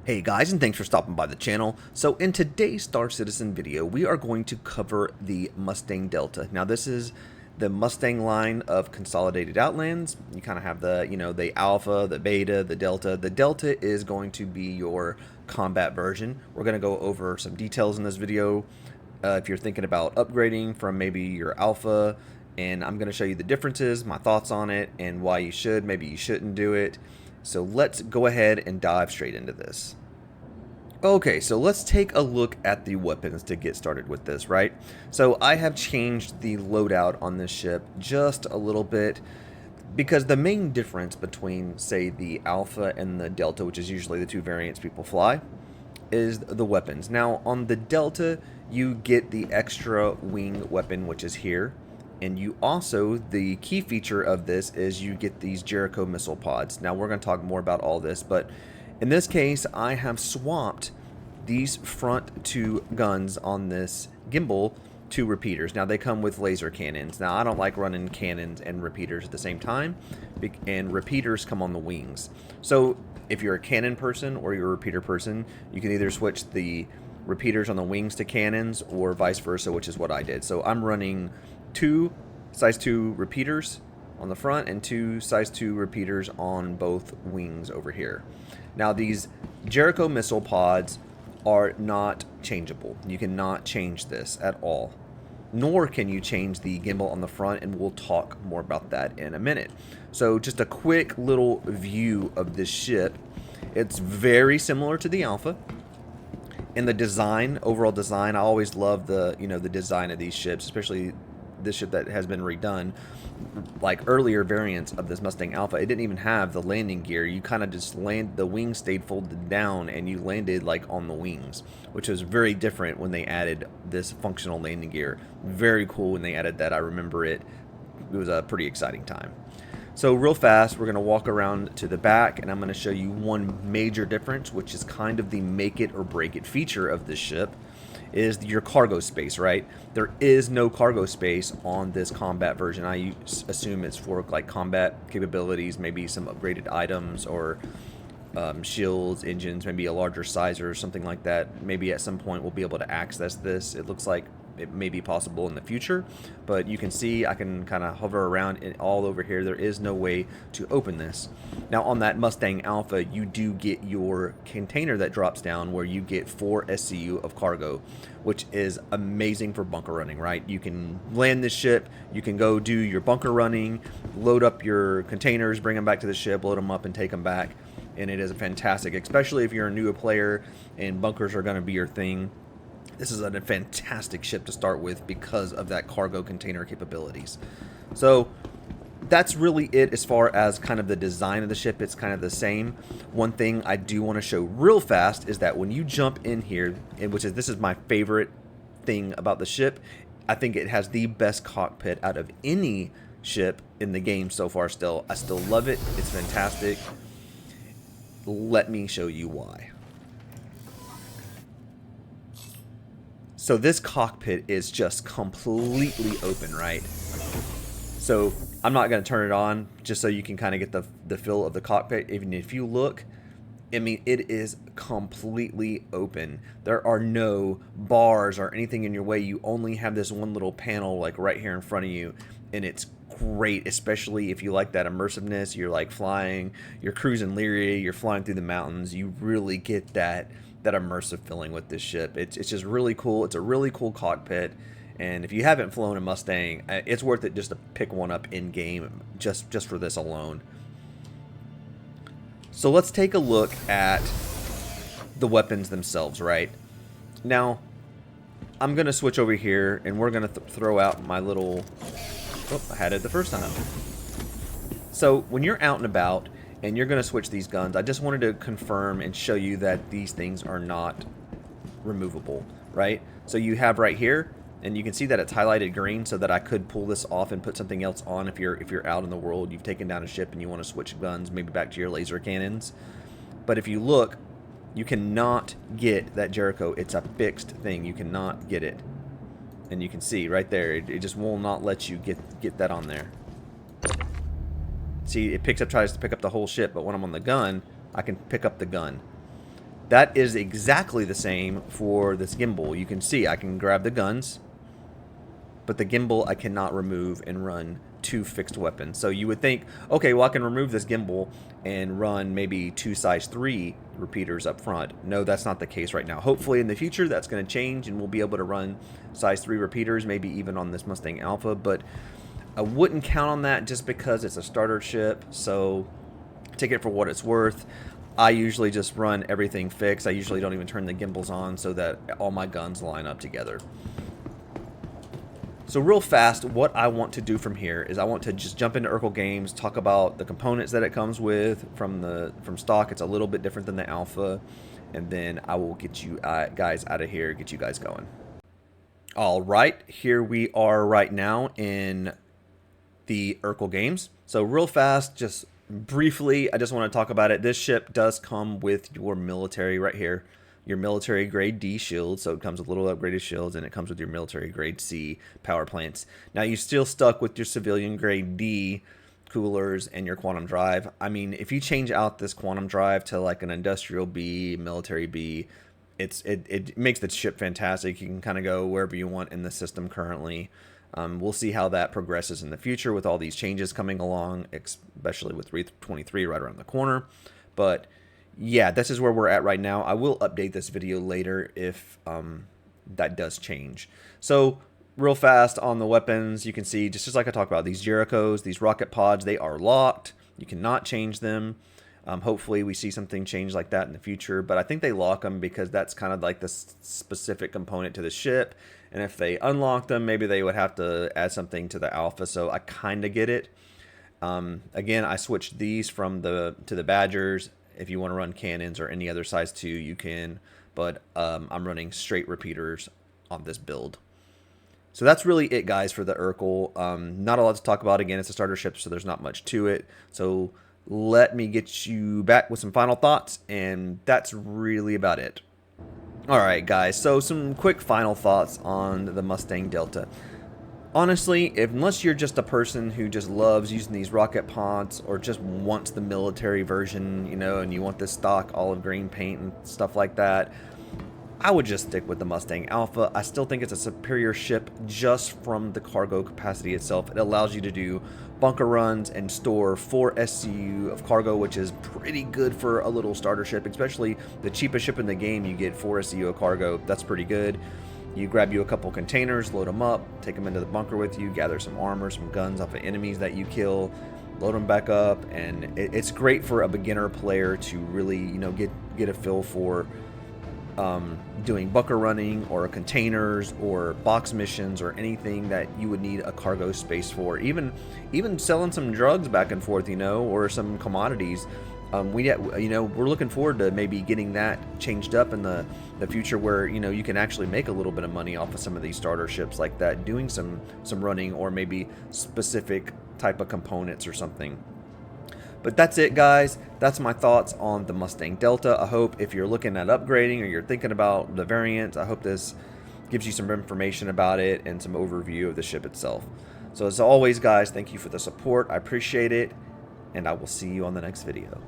Hey guys, and thanks for stopping by the channel. So in today's Star Citizen video, we are going to cover the Mustang Delta. Now this is the Mustang line of consolidated outlands. You kind of have the, the Alpha, the Beta, the Delta. The Delta is going to be your combat version. We're going to go over some details in this video. If you're thinking about upgrading from maybe your Alpha, and I'm going to show you the differences, my thoughts on it, and why you should, maybe you shouldn't do it. So let's go ahead and dive straight into this. Okay, so let's take a look at the weapons to get started with this, right? So I have changed the loadout on this ship just a little bit because the main difference between, say, the Alpha and the Delta, which is usually the two variants people fly, is the weapons. Now, on the Delta, you get the extra wing weapon, which is here. And you also, the key feature of this is you get these Jericho missile pods. Now, we're going to talk more about all this, but in this case, I have swapped these front two guns on this gimbal to repeaters. Now, they come with laser cannons. Now, I don't like running cannons and repeaters at the same time, and repeaters come on the wings. So, if you're a cannon person or you're a repeater person, you can either switch the repeaters on the wings to cannons or vice versa, which is what I did. So, I'm running two size 2 repeaters on the front and two size 2 repeaters on both wings over here. Now these Jericho missile pods are not changeable. You cannot change this at all. Nor can you change the gimbal on the front, and we'll talk more about that in a minute. So just a quick little view of this ship. It's very similar to the Alpha. In the design, overall design, I always love the, the design of these ships, especially this ship that has been redone. Like earlier variants of this Mustang Alpha, it didn't even have the landing gear. You kind of just the wings stayed folded down and you landed like on the wings, which was very different when they added this functional landing gear. Very cool when they added that. I remember it. It was a pretty exciting time. So real fast, we're going to walk around to the back, and I'm going to show you one major difference, which is kind of the make it or break it feature of this ship, is your cargo space, right? There is no cargo space on this combat version. I assume it's for like combat capabilities, maybe some upgraded items or shields, engines, maybe a larger size or something like that. Maybe at some point we'll be able to access this. It looks like it may be possible in the future, but you can see I can kind of hover around it all over here. There is no way to open this. Now on that Mustang Alpha, you do get your container that drops down where you get 4 SCU of cargo, which is amazing for bunker running, right? You can land this ship, you can go do your bunker running, load up your containers, bring them back to the ship, load them up and take them back. And it is fantastic, especially if you're a newer player and bunkers are going to be your thing. This is a fantastic ship to start with because of that cargo container capabilities. So that's really it as far as kind of the design of the ship. It's kind of the same. One thing I do want to show real fast is that when you jump in here, this is my favorite thing about the ship. I think it has the best cockpit out of any ship in the game so far still. I still love it. It's fantastic. Let me show you why. So this cockpit is just completely open, right? So I'm not going to turn it on just so you can kind of get the feel of the cockpit. Even if you look, I mean, it is completely open. There are no bars or anything in your way. You only have this one little panel like right here in front of you, and it's great, especially if you like that immersiveness. You're like flying, you're cruising Leary, you're flying through the mountains. You really get that immersive feeling with this ship. It's just really cool. It's a really cool cockpit, and if you haven't flown a Mustang, it's worth it just to pick one up in game just for this alone. So let's take a look at the weapons themselves. Right now I'm gonna switch over here and we're gonna throw out my little, oh, I had it the first time. So when you're out and about and you're going to switch these guns, I just wanted to confirm and show you that these things are not removable, right? So you have right here, and you can see that it's highlighted green so that I could pull this off and put something else on if you're out in the world, you've taken down a ship and you want to switch guns, maybe back to your laser cannons. But if you look, you cannot get that Jericho. It's a fixed thing. You cannot get it. And you can see right there, it just will not let you get that on there. See, it tries to pick up the whole ship, but when I'm on the gun, I can pick up the gun. That is exactly the same for this gimbal. You can see I can grab the guns, but the gimbal I cannot remove and run 2 fixed weapons. So you would think, okay, well I can remove this gimbal and run maybe 2 size 3 repeaters up front. No, that's not the case right now. Hopefully in the future that's going to change and we'll be able to run size 3 repeaters, maybe even on this Mustang Alpha, but I wouldn't count on that just because it's a starter ship, so take it for what it's worth. I usually just run everything fixed. I usually don't even turn the gimbals on so that all my guns line up together. So real fast, what I want to do from here is I want to just jump into Erkul Games, talk about the components that it comes with from stock. It's a little bit different than the Alpha, and then I will get you guys out of here, get you guys going. All right, here we are right now in the Erkul Games. So real fast, just briefly, I just want to talk about it. This ship does come with your military right here. Your military grade D shields, so it comes with little upgraded shields, and it comes with your military grade C power plants. Now you're still stuck with your civilian grade D coolers and your quantum drive. I mean, if you change out this quantum drive to like an industrial B, military B, it makes the ship fantastic. You can kind of go wherever you want in the system currently. We'll see how that progresses in the future with all these changes coming along, especially with 323 right around the corner. But yeah, this is where we're at right now. I will update this video later if that does change. So real fast on the weapons, you can see just like I talked about, these Jerichos, these rocket pods, they are locked. You cannot change them. Hopefully we see something change like that in the future, but I think they lock them because that's kind of like the specific component to the ship. And if they unlock them, maybe they would have to add something to the Alpha, so I kind of get it. Again, I switched these from to the Badgers. If you want to run cannons or any other size 2, you can, but I'm running straight repeaters on this build. So that's really it, guys, for the Erkul. Not a lot to talk about. Again, it's a starter ship, so there's not much to it. So let me get you back with some final thoughts, and that's really about it. Alright, guys, so some quick final thoughts on the Mustang Delta. Honestly, unless you're just a person who just loves using these rocket pods or just wants the military version, you know, and you want this stock olive green paint and stuff like that, I would just stick with the Mustang Alpha. I still think it's a superior ship just from the cargo capacity itself. It allows you to do bunker runs and store 4 SCU of cargo, which is pretty good for a little starter ship, especially the cheapest ship in the game. You get 4 SCU of cargo. That's pretty good. You grab you a couple containers, load them up, take them into the bunker with you, gather some armor, some guns off of enemies that you kill, load them back up, and it's great for a beginner player to really, you know, get a feel for doing bunker running or containers or box missions or anything that you would need a cargo space for. Even selling some drugs back and forth, you know, or some commodities. You know, we're looking forward to maybe getting that changed up in the future where, you know, you can actually make a little bit of money off of some of these starter ships like that, doing some running or maybe specific type of components or something. But that's it, guys. That's my thoughts on the Mustang Delta. I hope if you're looking at upgrading or you're thinking about the variant, I hope this gives you some information about it and some overview of the ship itself. So as always, guys, thank you for the support. I appreciate it, and I will see you on the next video.